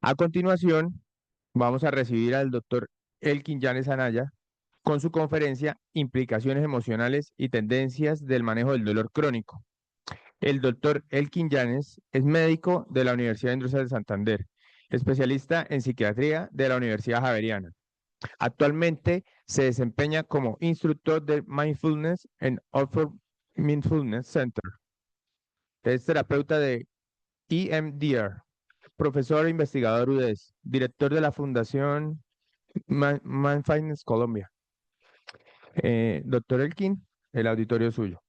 A continuación, vamos a recibir al doctor Elkin Yanes Anaya con su conferencia Implicaciones emocionales y tendencias del manejo del dolor crónico. El doctor Elkin Yanes es médico de la Universidad Industrial de Santander, especialista en psiquiatría de la Universidad Javeriana. Actualmente se desempeña como instructor de Mindfulness en Oxford Mindfulness Center. Es terapeuta de EMDR, profesor e investigador UDES, director de la Fundación Mindfulness Colombia. Doctor Elkin, el auditorio es suyo.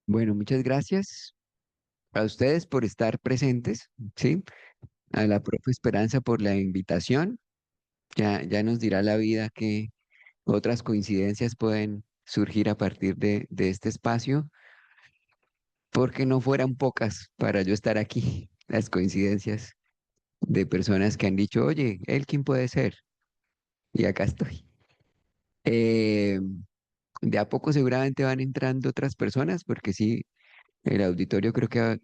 Bueno, muchas gracias a ustedes por estar presentes, ¿sí? A la profe Esperanza por la invitación. Ya nos dirá la vida que otras coincidencias pueden surgir a partir de este espacio, porque no fueran pocas para yo estar aquí, las coincidencias de personas que han dicho, oye, ¿él quién puede ser? Y acá estoy. Eh, de a poco seguramente van entrando otras personas, porque sí, el auditorio creo que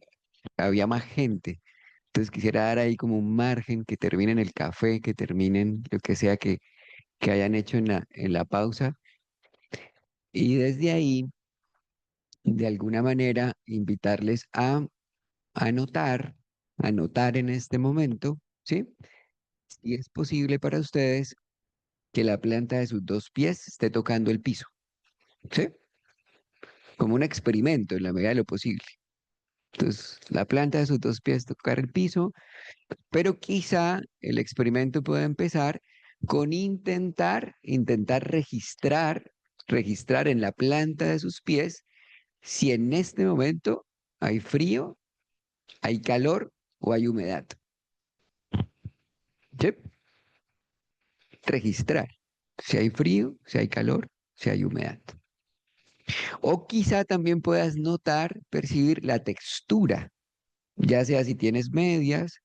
había más gente. Entonces quisiera dar ahí como un margen, que terminen el café, que terminen lo que sea que hayan hecho en la pausa. Y desde ahí, de alguna manera, invitarles a anotar, anotar en este momento, ¿sí? Si es posible para ustedes que la planta de sus dos pies esté tocando el piso, ¿sí? Como un experimento en la medida de lo posible. Entonces, la planta de sus dos pies tocar el piso, pero quizá el experimento pueda empezar con intentar registrar en la planta de sus pies si en este momento hay frío, hay calor o hay humedad. ¿Sí? Registrar si hay frío, si hay calor, si hay humedad. O quizá también puedas notar, percibir la textura, ya sea si tienes medias,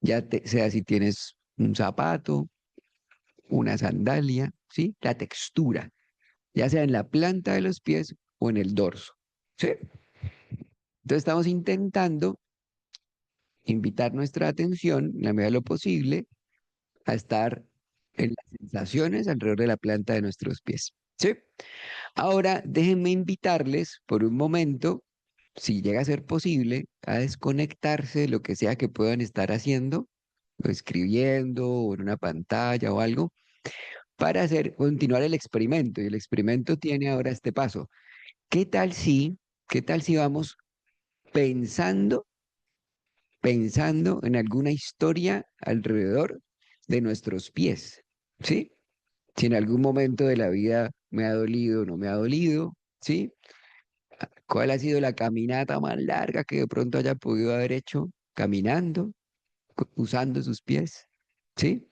sea si tienes un zapato, una sandalia, ¿sí? La textura, ya sea en la planta de los pies o en el dorso, ¿sí? Entonces estamos intentando invitar nuestra atención, en la medida de lo posible, a estar en las sensaciones alrededor de la planta de nuestros pies, ¿sí? Ahora déjenme invitarles por un momento, si llega a ser posible, a desconectarse de lo que sea que puedan estar haciendo, o escribiendo, o en una pantalla o algo, para continuar el experimento. Y el experimento tiene ahora este paso. ¿Qué tal si, qué tal si vamos pensando, pensando en alguna historia alrededor de nuestros pies? ¿Sí? Si en algún momento de la vida me ha dolido o no me ha dolido, ¿sí? ¿Cuál ha sido la caminata más larga que de pronto haya podido haber hecho caminando, usando sus pies? ¿Sí?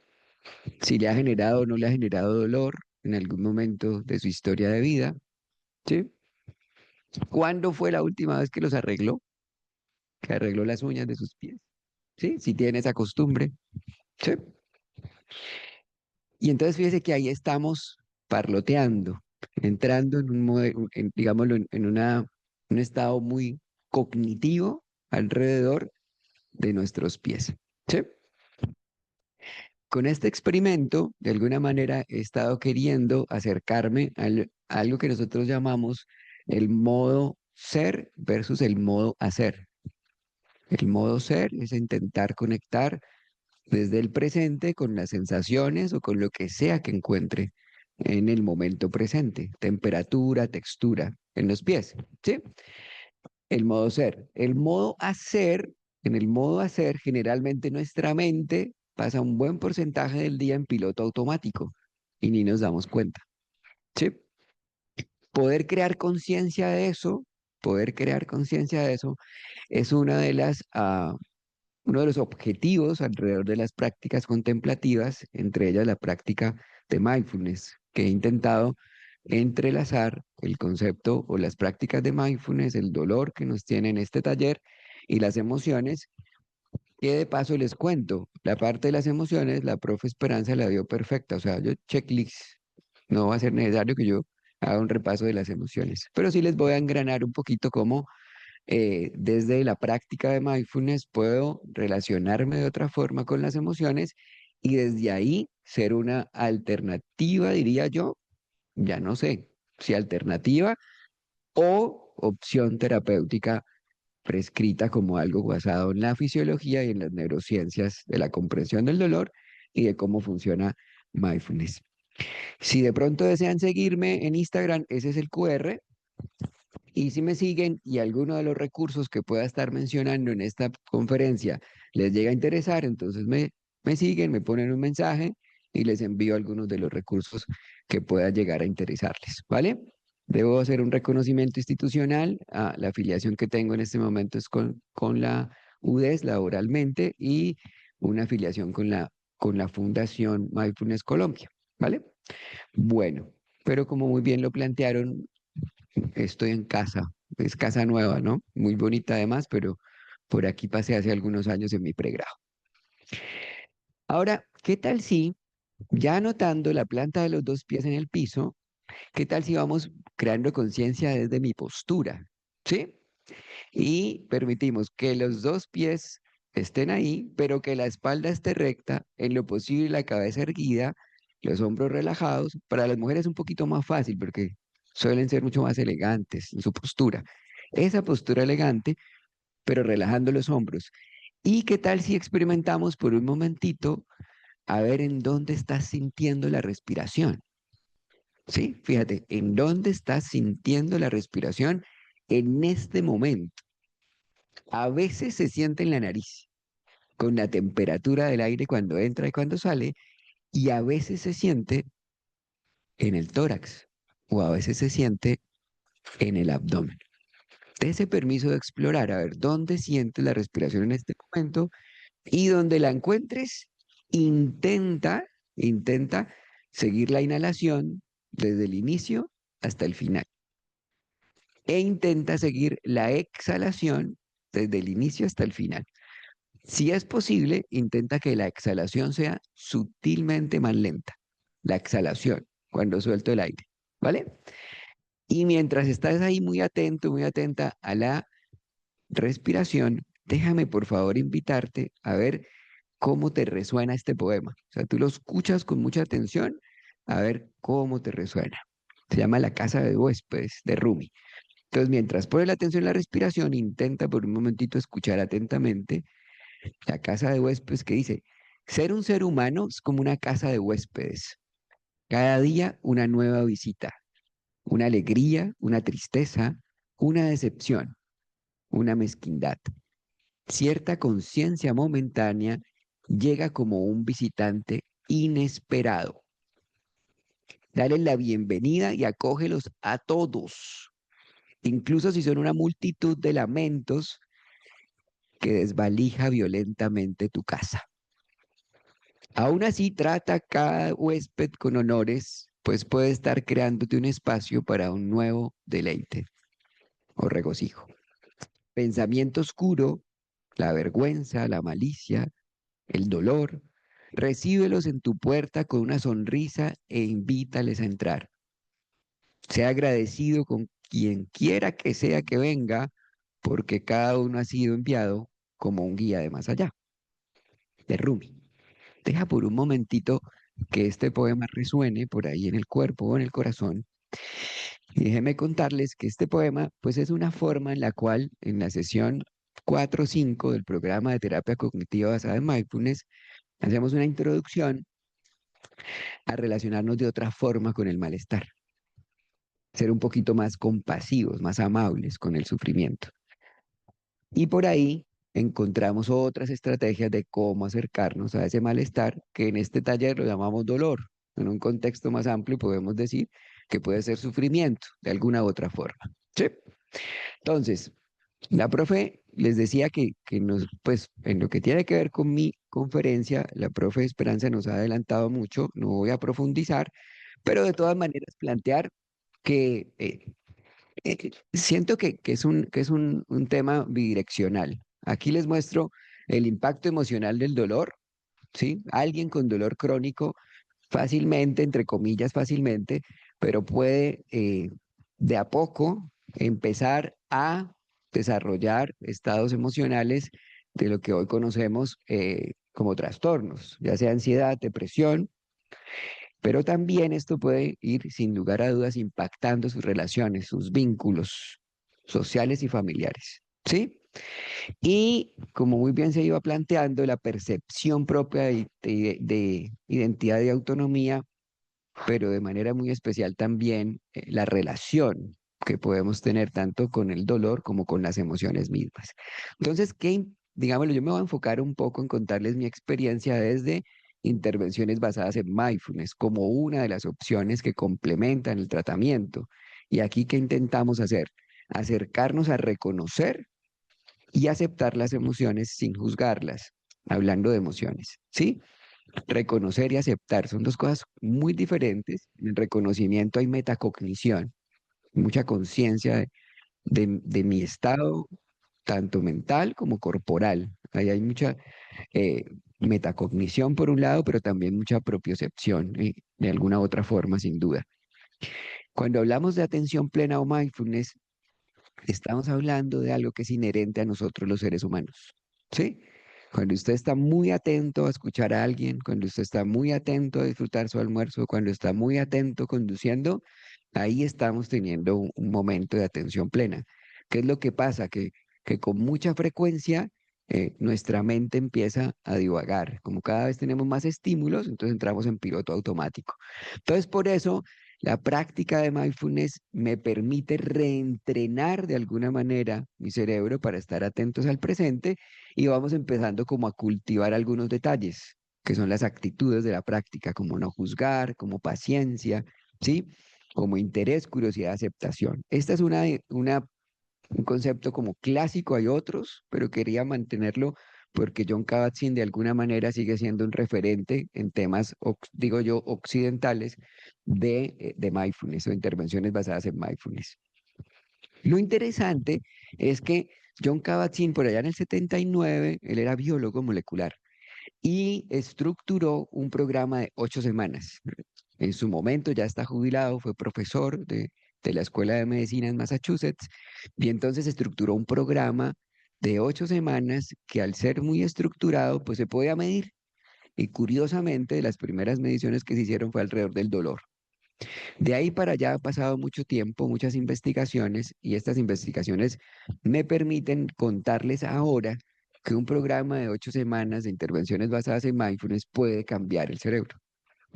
Si le ha generado o no le ha generado dolor en algún momento de su historia de vida, ¿sí? ¿Cuándo fue la última vez que los arregló? Que arregló las uñas de sus pies, ¿sí? Si tiene esa costumbre, ¿sí? Y entonces fíjese que ahí estamos parloteando, entrando en digámoslo, un estado muy cognitivo alrededor de nuestros pies, ¿sí? Con este experimento, de alguna manera, he estado queriendo acercarme a algo que nosotros llamamos el modo ser versus el modo hacer. El modo ser es intentar conectar desde el presente con las sensaciones o con lo que sea que encuentre en el momento presente, temperatura, textura en los pies, ¿sí? El modo ser. El modo hacer, en el modo hacer, generalmente nuestra mente pasa un buen porcentaje del día en piloto automático y ni nos damos cuenta, ¿sí? Poder crear conciencia de eso, poder crear conciencia de eso es uno de los objetivos alrededor de las prácticas contemplativas, entre ellas la práctica de mindfulness, que he intentado entrelazar el concepto o las prácticas de mindfulness, el dolor que nos tiene en este taller y las emociones, que de paso les cuento, la parte de las emociones, la profe Esperanza la dio perfecta, o sea, yo checklist, no va a ser necesario que yo haga un repaso de las emociones, pero sí les voy a engranar un poquito cómo desde la práctica de mindfulness puedo relacionarme de otra forma con las emociones y desde ahí ser una alternativa, diría yo, ya no sé si alternativa o opción terapéutica prescrita como algo basado en la fisiología y en las neurociencias de la comprensión del dolor y de cómo funciona mindfulness. Si de pronto desean seguirme en Instagram, ese es el QR. Y si me siguen y alguno de los recursos que pueda estar mencionando en esta conferencia les llega a interesar, entonces me siguen, me ponen un mensaje y les envío algunos de los recursos que pueda llegar a interesarles, ¿vale? Debo hacer un reconocimiento institucional. La afiliación que tengo en este momento es con la UDES laboralmente y una afiliación con la Fundación Mindfulness Colombia, ¿vale? Bueno, pero como muy bien lo plantearon, estoy en casa, es casa nueva, ¿no? Muy bonita además, pero por aquí pasé hace algunos años en mi pregrado. Ahora, ¿qué tal si, ya anotando la planta de los dos pies en el piso, qué tal si vamos creando conciencia desde mi postura? ¿Sí? Y permitimos que los dos pies estén ahí, pero que la espalda esté recta, en lo posible la cabeza erguida, los hombros relajados. Para las mujeres es un poquito más fácil porque suelen ser mucho más elegantes en su postura. Esa postura elegante, pero relajando los hombros. ¿Y qué tal si experimentamos por un momentito a ver en dónde estás sintiendo la respiración? Sí, fíjate, en dónde estás sintiendo la respiración en este momento. A veces se siente en la nariz, con la temperatura del aire cuando entra y cuando sale, y a veces se siente en el tórax, o a veces se siente en el abdomen. Ese permiso de explorar, a ver dónde sientes la respiración en este momento y donde la encuentres, intenta seguir la inhalación desde el inicio hasta el final. E intenta seguir la exhalación desde el inicio hasta el final. Si es posible, intenta que la exhalación sea sutilmente más lenta. La exhalación, cuando suelto el aire, ¿vale? Y mientras estás ahí muy atento, muy atenta a la respiración, déjame por favor invitarte a ver cómo te resuena este poema. O sea, tú lo escuchas con mucha atención, a ver cómo te resuena. Se llama La casa de huéspedes de Rumi. Entonces, mientras pones la atención en la respiración, intenta por un momentito escuchar atentamente la casa de huéspedes que dice, ser un ser humano es como una casa de huéspedes. Cada día una nueva visita, una alegría, una tristeza, una decepción, una mezquindad. Cierta conciencia momentánea llega como un visitante inesperado. Dale la bienvenida y acógelos a todos, incluso si son una multitud de lamentos que desvalija violentamente tu casa. Aún así, trata a cada huésped con honores, pues puede estar creándote un espacio para un nuevo deleite o regocijo. Pensamiento oscuro, la vergüenza, la malicia, el dolor, recíbelos en tu puerta con una sonrisa e invítales a entrar. Sea agradecido con quien quiera que sea que venga, porque cada uno ha sido enviado como un guía de más allá. De Rumi. Deja por un momentito que este poema resuene por ahí en el cuerpo o en el corazón. Y déjenme contarles que este poema, pues es una forma en la cual en la sesión 4 o 5 del programa de terapia cognitiva basada en mindfulness, hacemos una introducción a relacionarnos de otra forma con el malestar, ser un poquito más compasivos, más amables con el sufrimiento. Y por ahí encontramos otras estrategias de cómo acercarnos a ese malestar que en este taller lo llamamos dolor. En un contexto más amplio podemos decir que puede ser sufrimiento de alguna u otra forma. ¿Sí? Entonces, la profe les decía que nos, pues en lo que tiene que ver con mi conferencia, la profe Esperanza nos ha adelantado mucho, no voy a profundizar, pero de todas maneras plantear que siento que es un tema bidireccional. Aquí les muestro el impacto emocional del dolor, ¿sí? Alguien con dolor crónico fácilmente, entre comillas, fácilmente, pero puede de a poco empezar a desarrollar estados emocionales de lo que hoy conocemos como trastornos, ya sea ansiedad, depresión, pero también esto puede ir, sin lugar a dudas, impactando sus relaciones, sus vínculos sociales y familiares. ¿Sí? Y como muy bien se iba planteando, la percepción propia de identidad y autonomía, pero de manera muy especial también la relación que podemos tener tanto con el dolor como con las emociones mismas. Entonces, digámoslo, yo me voy a enfocar un poco en contarles mi experiencia desde intervenciones basadas en mindfulness como una de las opciones que complementan el tratamiento. Y aquí, ¿qué intentamos hacer? Acercarnos a reconocer y aceptar las emociones sin juzgarlas, hablando de emociones, ¿sí? Reconocer y aceptar son dos cosas muy diferentes. En el reconocimiento hay metacognición, mucha conciencia de mi estado, tanto mental como corporal. Ahí hay mucha eh, metacognición por un lado, pero también mucha propiocepción, de alguna otra forma, sin duda. Cuando hablamos de atención plena o mindfulness, estamos hablando de algo que es inherente a nosotros los seres humanos, ¿sí? Cuando usted está muy atento a escuchar a alguien, cuando usted está muy atento a disfrutar su almuerzo, cuando está muy atento conduciendo, ahí estamos teniendo un momento de atención plena. ¿Qué es lo que pasa? Que con mucha frecuencia nuestra mente empieza a divagar. Como cada vez tenemos más estímulos, entonces entramos en piloto automático. Entonces, por eso la práctica de mindfulness me permite reentrenar de alguna manera mi cerebro para estar atentos al presente y vamos empezando como a cultivar algunos detalles, que son las actitudes de la práctica, como no juzgar, como paciencia, ¿sí? Como interés, curiosidad, aceptación. Esta es un concepto como clásico, hay otros, pero quería mantenerlo porque John Kabat-Zinn de alguna manera sigue siendo un referente en temas, digo yo, occidentales de mindfulness o intervenciones basadas en mindfulness. Lo interesante es que John Kabat-Zinn, por allá en el 79, él era biólogo molecular y estructuró un programa de 8 semanas. En su momento ya está jubilado, fue profesor de la Escuela de Medicina en Massachusetts, y entonces estructuró un programa de 8 semanas que al ser muy estructurado, pues se podía medir. Y curiosamente, las primeras mediciones que se hicieron fue alrededor del dolor. De ahí para allá ha pasado mucho tiempo, muchas investigaciones, y estas investigaciones me permiten contarles ahora que un programa de 8 semanas de intervenciones basadas en mindfulness puede cambiar el cerebro,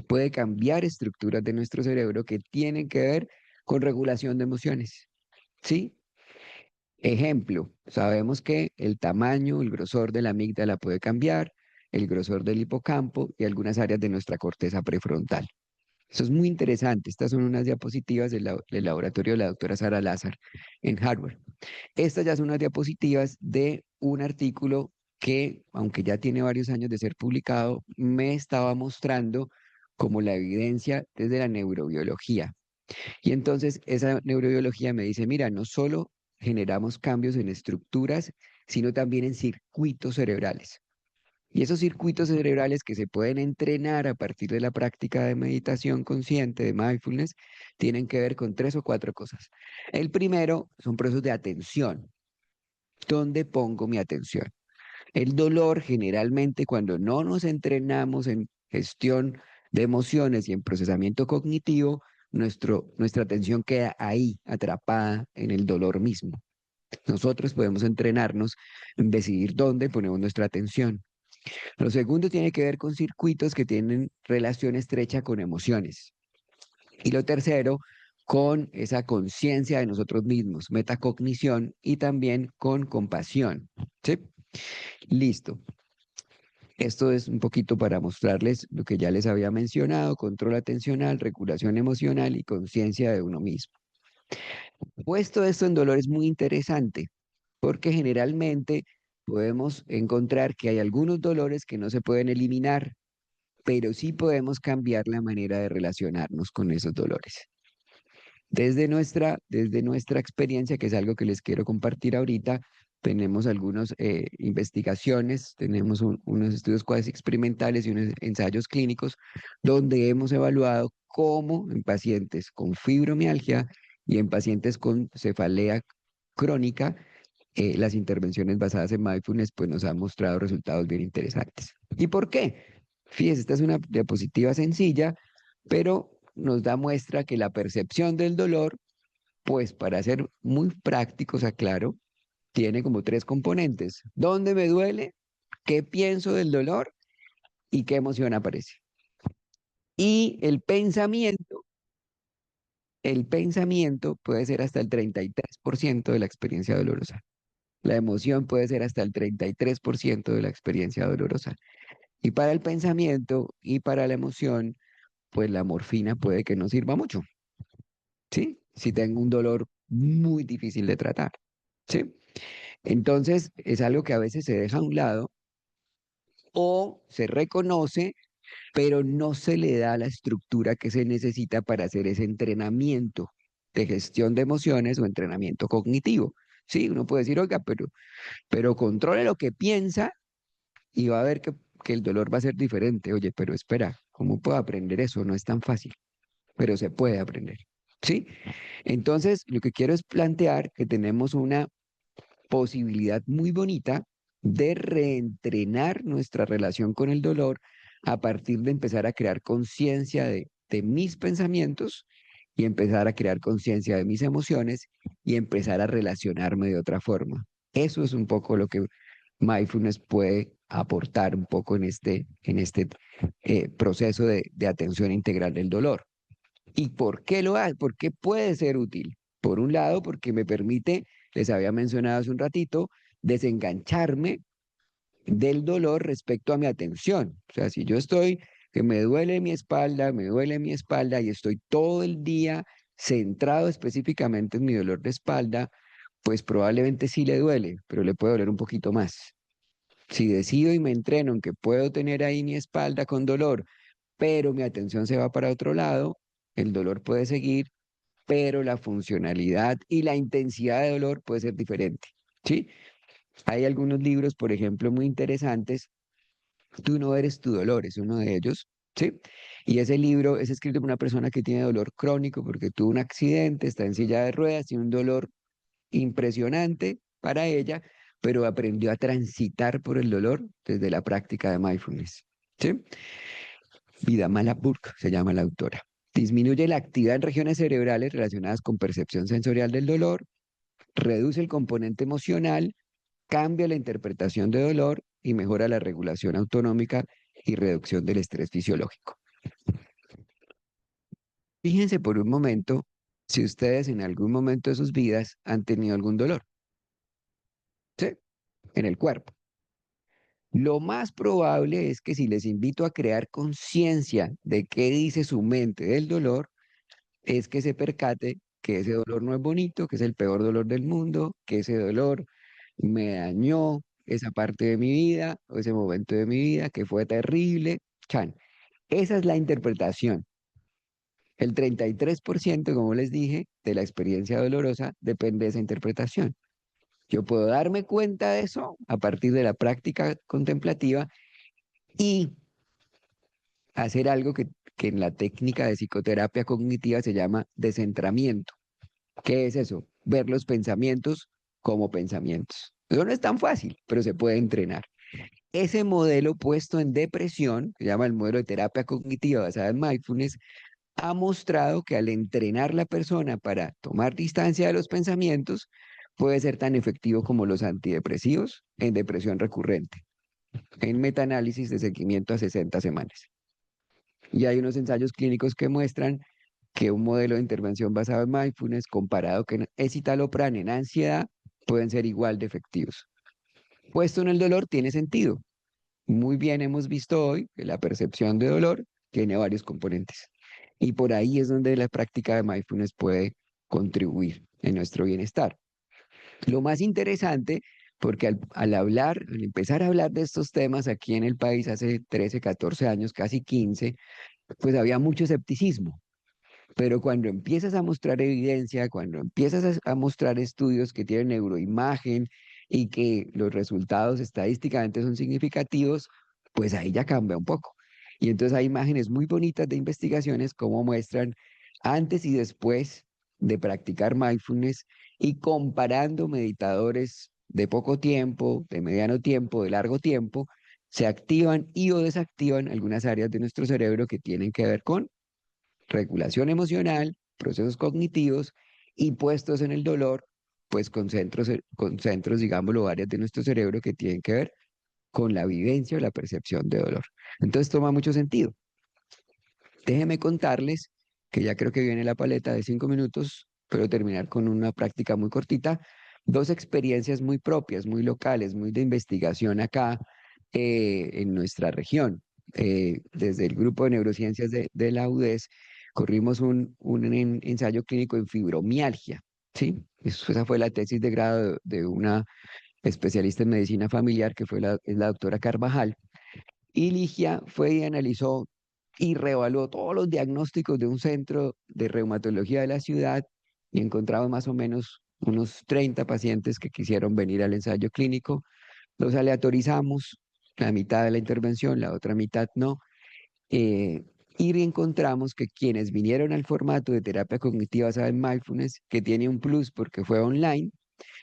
puede cambiar estructuras de nuestro cerebro que tienen que ver con regulación de emociones. ¿Sí? Ejemplo, sabemos que el tamaño, el grosor de la amígdala puede cambiar, el grosor del hipocampo y algunas áreas de nuestra corteza prefrontal. Eso es muy interesante. Estas son unas diapositivas del laboratorio de la doctora Sara Lazar en Harvard. Estas ya son unas diapositivas de un artículo que, aunque ya tiene varios años de ser publicado, me estaba mostrando como la evidencia desde la neurobiología. Y entonces esa neurobiología me dice, mira, no solo generamos cambios en estructuras, sino también en circuitos cerebrales. Y esos circuitos cerebrales que se pueden entrenar a partir de la práctica de meditación consciente, de mindfulness, tienen que ver con tres o cuatro cosas. El primero son procesos de atención. ¿Dónde pongo mi atención? El dolor generalmente cuando no nos entrenamos en gestión de emociones y en procesamiento cognitivo, nuestra atención queda ahí, atrapada en el dolor mismo. Nosotros podemos entrenarnos en decidir dónde ponemos nuestra atención. Lo segundo tiene que ver con circuitos que tienen relación estrecha con emociones. Y lo tercero, con esa conciencia de nosotros mismos, metacognición y también con compasión. ¿Sí? Listo. Esto es un poquito para mostrarles lo que ya les había mencionado, control atencional, regulación emocional y conciencia de uno mismo. Puesto esto en dolor es muy interesante porque generalmente podemos encontrar que hay algunos dolores que no se pueden eliminar, pero sí podemos cambiar la manera de relacionarnos con esos dolores. Desde nuestra experiencia, que es algo que les quiero compartir ahorita, tenemos algunas investigaciones, tenemos unos estudios cuasi experimentales y unos ensayos clínicos donde hemos evaluado cómo en pacientes con fibromialgia y en pacientes con cefalea crónica las intervenciones basadas en mindfulness pues nos han mostrado resultados bien interesantes. ¿Y por qué? Fíjese, esta es una diapositiva sencilla, pero nos da muestra que la percepción del dolor, pues para ser muy prácticos, aclaro, tiene como tres componentes. ¿Dónde me duele? ¿Qué pienso del dolor? ¿Y qué emoción aparece? Y el pensamiento puede ser hasta el 33% de la experiencia dolorosa. La emoción puede ser hasta el 33% de la experiencia dolorosa. Y para el pensamiento y para la emoción, pues la morfina puede que no sirva mucho, ¿sí? Si tengo un dolor muy difícil de tratar, ¿sí? Entonces, es algo que a veces se deja a un lado o se reconoce, pero no se le da la estructura que se necesita para hacer ese entrenamiento de gestión de emociones o entrenamiento cognitivo. Sí, uno puede decir, oiga, pero controle lo que piensa y va a ver que el dolor va a ser diferente. Oye, pero espera, ¿cómo puedo aprender eso? No es tan fácil, pero se puede aprender. ¿Sí? Entonces, lo que quiero es plantear que tenemos una posibilidad muy bonita de reentrenar nuestra relación con el dolor a partir de empezar a crear conciencia de mis pensamientos y empezar a crear conciencia de mis emociones y empezar a relacionarme de otra forma. Eso es un poco lo que mindfulness puede aportar un poco en este proceso de atención integral del dolor. ¿Y por qué lo hace? ¿Por qué puede ser útil? Por un lado, porque me permite, les había mencionado hace un ratito, desengancharme del dolor respecto a mi atención. O sea, si yo estoy, que me duele mi espalda y estoy todo el día centrado específicamente en mi dolor de espalda, pues probablemente sí le duele, pero le puede doler un poquito más. Si decido y me entreno en que puedo tener ahí mi espalda con dolor, pero mi atención se va para otro lado, el dolor puede seguir, pero la funcionalidad y la intensidad de dolor puede ser diferente, ¿sí? Hay algunos libros, por ejemplo, muy interesantes. Tú no eres tu dolor, es uno de ellos, ¿sí? Y ese libro es escrito por una persona que tiene dolor crónico porque tuvo un accidente, está en silla de ruedas y un dolor impresionante para ella, pero aprendió a transitar por el dolor desde la práctica de mindfulness, ¿sí? Vida Malabrook se llama la autora. Disminuye la actividad en regiones cerebrales relacionadas con percepción sensorial del dolor, reduce el componente emocional, cambia la interpretación de dolor y mejora la regulación autonómica y reducción del estrés fisiológico. Fíjense por un momento si ustedes en algún momento de sus vidas han tenido algún dolor, ¿sí? En el cuerpo. Lo más probable es que si les invito a crear conciencia de qué dice su mente del dolor, es que se percate que ese dolor no es bonito, que es el peor dolor del mundo, que ese dolor me dañó esa parte de mi vida o ese momento de mi vida que fue terrible. Chan, esa es la interpretación. El 33%, como les dije, de la experiencia dolorosa depende de esa interpretación. Yo puedo darme cuenta de eso a partir de la práctica contemplativa y hacer algo que en la técnica de psicoterapia cognitiva se llama descentramiento. ¿Qué es eso? Ver los pensamientos como pensamientos. Eso no es tan fácil, pero se puede entrenar. Ese modelo puesto en depresión, que se llama el modelo de terapia cognitiva basada en mindfulness, ha mostrado que al entrenar la persona para tomar distancia de los pensamientos, puede ser tan efectivo como los antidepresivos en depresión recurrente, en metanálisis de seguimiento a 60 semanas. Y hay unos ensayos clínicos que muestran que un modelo de intervención basado en mindfulness comparado con escitalopram en ansiedad pueden ser igual de efectivos. Puesto en el dolor tiene sentido. Muy bien hemos visto hoy que la percepción de dolor tiene varios componentes. Y por ahí es donde la práctica de mindfulness puede contribuir en nuestro bienestar. Lo más interesante, porque al empezar a hablar de estos temas aquí en el país hace 13, 14 años, casi 15, pues había mucho escepticismo. Pero cuando empiezas a mostrar evidencia, cuando empiezas a mostrar estudios que tienen neuroimagen y que los resultados estadísticamente son significativos, pues ahí ya cambia un poco. Y entonces hay imágenes muy bonitas de investigaciones como muestran antes y después de practicar mindfulness y comparando meditadores de poco tiempo, de mediano tiempo, de largo tiempo, se activan y o desactivan algunas áreas de nuestro cerebro que tienen que ver con regulación emocional, procesos cognitivos y puestos en el dolor, pues con centros, digámoslo, áreas de nuestro cerebro que tienen que ver con la vivencia o la percepción de dolor. Entonces toma mucho sentido. Déjenme contarles que ya creo que viene la paleta de 5 minutos, pero terminar con una práctica muy cortita. Dos experiencias muy propias, muy locales, muy de investigación acá en nuestra región. Desde el grupo de neurociencias de la UDES, corrimos un ensayo clínico en fibromialgia. ¿Sí? Esa fue la tesis de grado de una especialista en medicina familiar, que es la doctora Carvajal. Y Ligia fue y analizó y reevaluó todos los diagnósticos de un centro de reumatología de la ciudad y encontramos más o menos unos 30 pacientes que quisieron venir al ensayo clínico. Los aleatorizamos, la mitad de la intervención, la otra mitad no. eh, y encontramos que quienes vinieron al formato de terapia cognitiva basada en mindfulness, que tiene un plus porque fue online,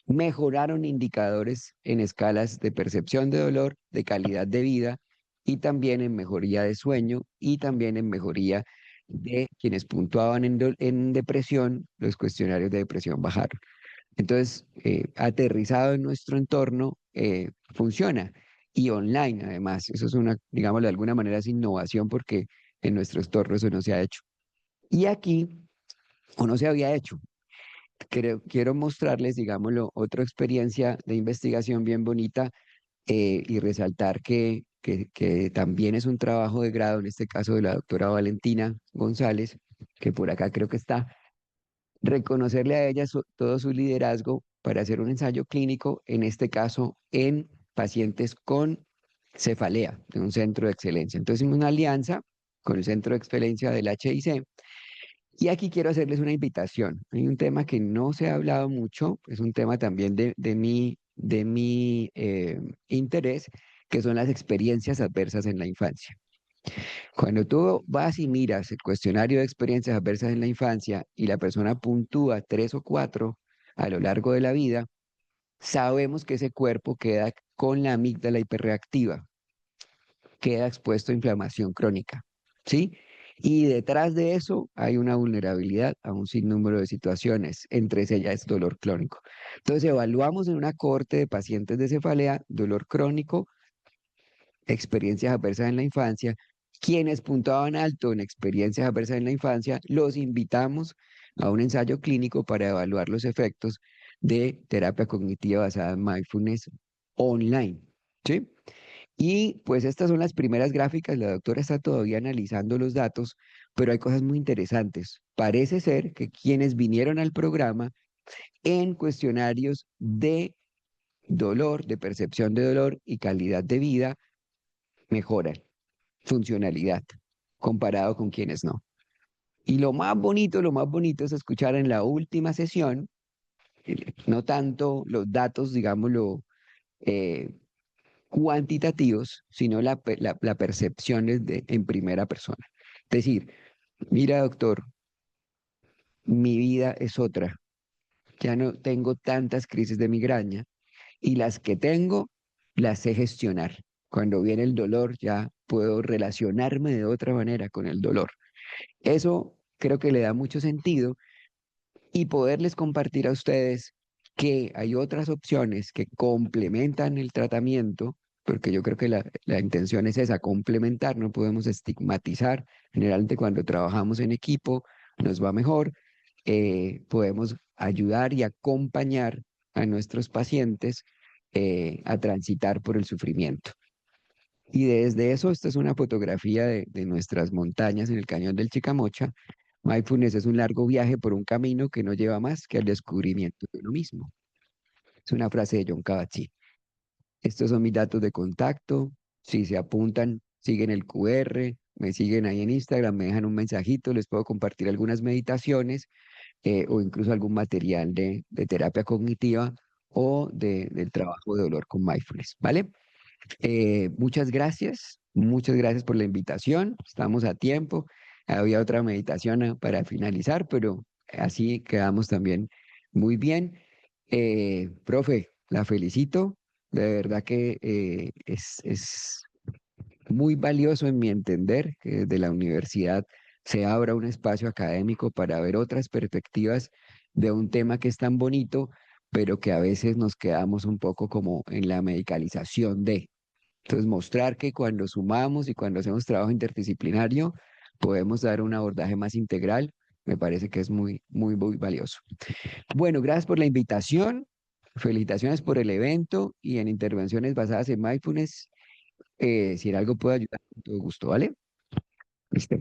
mejoraron indicadores en escalas de percepción de dolor, de calidad de vida y también en mejoría de sueño y también en mejoría de quienes puntuaban en depresión, los cuestionarios de depresión bajaron. Entonces, aterrizado en nuestro entorno, funciona y online además. Eso es una, digamos, de alguna manera es innovación porque en nuestro entorno eso no se ha hecho. Y aquí, o no se había hecho. Quiero mostrarles, digámoslo, otra experiencia de investigación bien bonita y resaltar que también es un trabajo de grado, en este caso de la doctora Valentina González, que por acá creo que está, reconocerle a ella todo su liderazgo para hacer un ensayo clínico, en este caso en pacientes con cefalea, de un centro de excelencia. Entonces, hicimos una alianza con el centro de excelencia del HIC y aquí quiero hacerles una invitación. Hay un tema que no se ha hablado mucho, es un tema también de mi interés, que son las experiencias adversas en la infancia. Cuando tú vas y miras el cuestionario de experiencias adversas en la infancia y la persona puntúa 3 o 4 a lo largo de la vida, sabemos que ese cuerpo queda con la amígdala hiperreactiva, queda expuesto a inflamación crónica, ¿sí? Y detrás de eso hay una vulnerabilidad a un sinnúmero de situaciones, entre ellas es dolor crónico. Entonces evaluamos en una cohorte de pacientes de cefalea, dolor crónico, experiencias adversas en la infancia. Quienes puntuaban alto en experiencias adversas en la infancia, los invitamos a un ensayo clínico para evaluar los efectos de terapia cognitiva basada en mindfulness online, ¿sí? Y pues estas son las primeras gráficas, la doctora está todavía analizando los datos, pero hay cosas muy interesantes. Parece ser que quienes vinieron al programa en cuestionarios de dolor, de percepción de dolor y calidad de vida, mejoran funcionalidad comparado con quienes no. Y lo más bonito es escuchar en la última sesión, no tanto los datos, digámoslo, eh, cuantitativos, sino la percepción en primera persona. Es decir, mira, doctor, mi vida es otra. Ya no tengo tantas crisis de migraña y las que tengo las sé gestionar. Cuando viene el dolor ya puedo relacionarme de otra manera con el dolor. Eso creo que le da mucho sentido y poderles compartir a ustedes que hay otras opciones que complementan el tratamiento, porque yo creo que la intención es esa, complementar, no podemos estigmatizar. Generalmente cuando trabajamos en equipo nos va mejor, podemos ayudar y acompañar a nuestros pacientes a transitar por el sufrimiento. Y desde eso, esta es una fotografía de nuestras montañas en el cañón del Chicamocha. Mindfulness es un largo viaje por un camino que no lleva más que al descubrimiento de uno mismo. Es una frase de John Kabat-Zinn. Estos son mis datos de contacto. Si se apuntan, siguen el QR, me siguen ahí en Instagram, me dejan un mensajito, les puedo compartir algunas meditaciones o incluso algún material de terapia cognitiva o del trabajo de dolor con mindfulness, ¿vale? Muchas gracias por la invitación. Estamos a tiempo. Había otra meditación para finalizar, pero así quedamos también muy bien. Profe, la felicito. De verdad que es muy valioso en mi entender que desde la universidad se abra un espacio académico para ver otras perspectivas de un tema que es tan bonito, pero que a veces nos quedamos un poco como en la medicalización de. Entonces, mostrar que cuando sumamos y cuando hacemos trabajo interdisciplinario, podemos dar un abordaje más integral, me parece que es muy, muy, muy valioso. Bueno, gracias por la invitación. Felicitaciones por el evento y en intervenciones basadas en mindfulness. Si en algo puedo ayudar, con todo gusto, ¿vale? Listo.